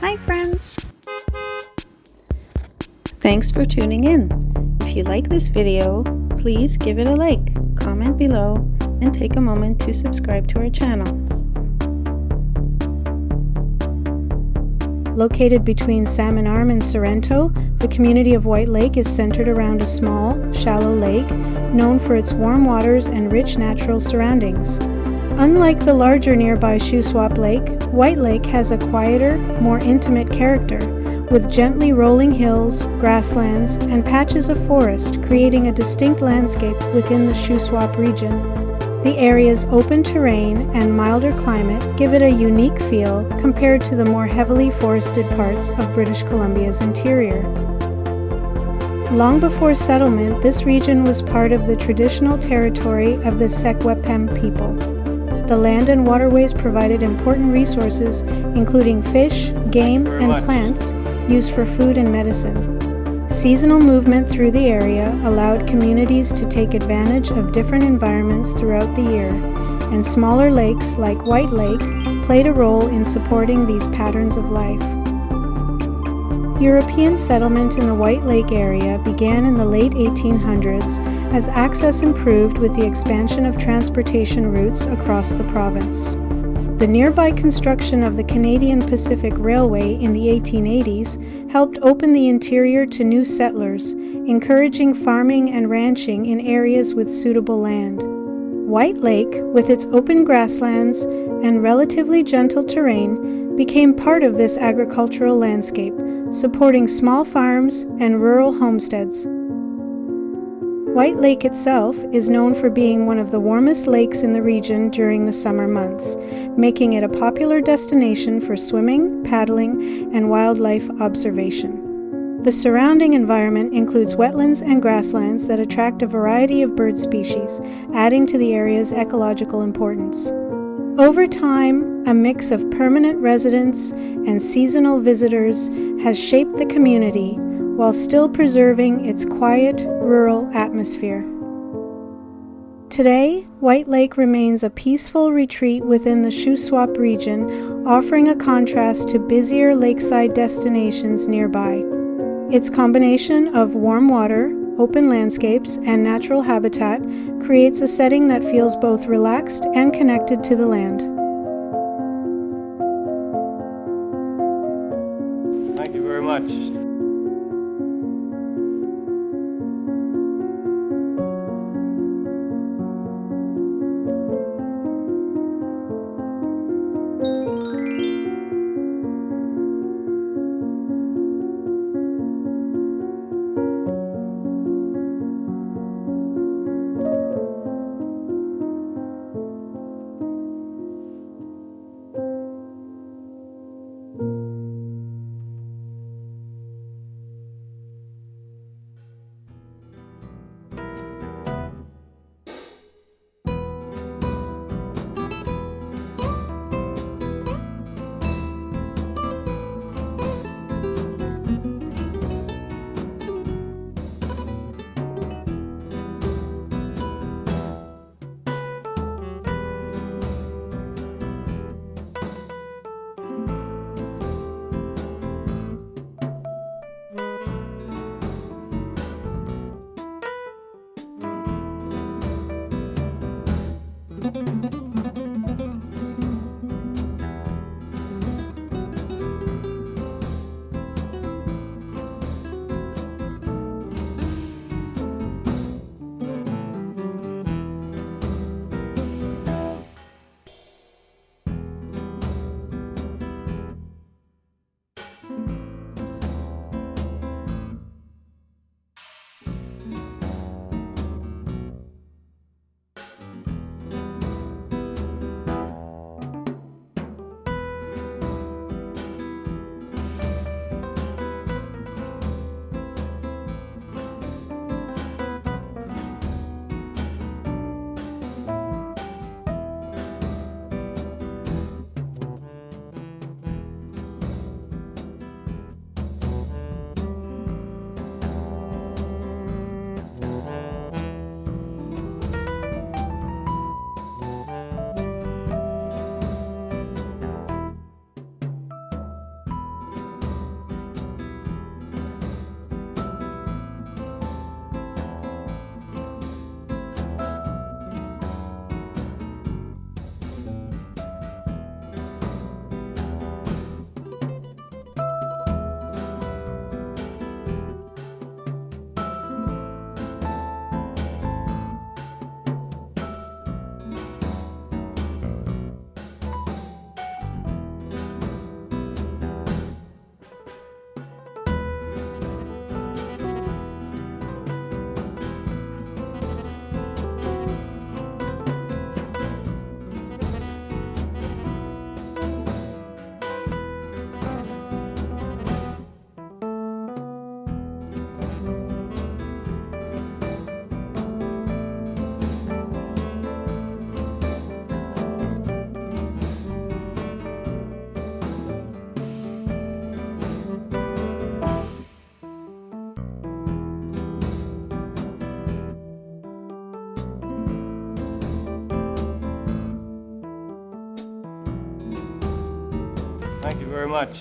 Hi friends! Thanks for tuning in. If you like this video, please give it a like, comment below, and take a moment to subscribe to our channel. Located between Salmon Arm and Sorrento, the community of White Lake is centered around a small, shallow lake known for its warm waters and rich natural surroundings. Unlike the larger nearby Shuswap Lake, White Lake has a quieter, more intimate character, with gently rolling hills, grasslands, and patches of forest creating a distinct landscape within the Shuswap region. The area's open terrain and milder climate give it a unique feel compared to the more heavily forested parts of British Columbia's interior. Long before settlement, this region was part of the traditional territory of the Secwepemc people. The land and waterways provided important resources, including fish, game, and plants used for food and medicine. Seasonal movement through the area allowed communities to take advantage of different environments throughout the year, and smaller lakes like White Lake played a role in supporting these patterns of life. European settlement in the White Lake area began in the late 1800s as access improved with the expansion of transportation routes across the province. The nearby construction of the Canadian Pacific Railway in the 1880s helped open the interior to new settlers, encouraging farming and ranching in areas with suitable land. White Lake, with its open grasslands and relatively gentle terrain, became part of this agricultural landscape, supporting small farms and rural homesteads. White Lake itself is known for being one of the warmest lakes in the region during the summer months, making it a popular destination for swimming, paddling, and wildlife observation. The surrounding environment includes wetlands and grasslands that attract a variety of bird species, adding to the area's ecological importance. Over time, a mix of permanent residents and seasonal visitors has shaped the community while still preserving its quiet, rural atmosphere. Today, White Lake remains a peaceful retreat within the Shuswap region, offering a contrast to busier lakeside destinations nearby. Its combination of warm water, open landscapes, and natural habitat creates a setting that feels both relaxed and connected to the land. Thank you very much. Thank you very much.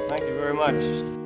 Thank you very much.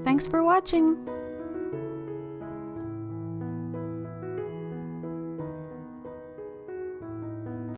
Thanks for watching!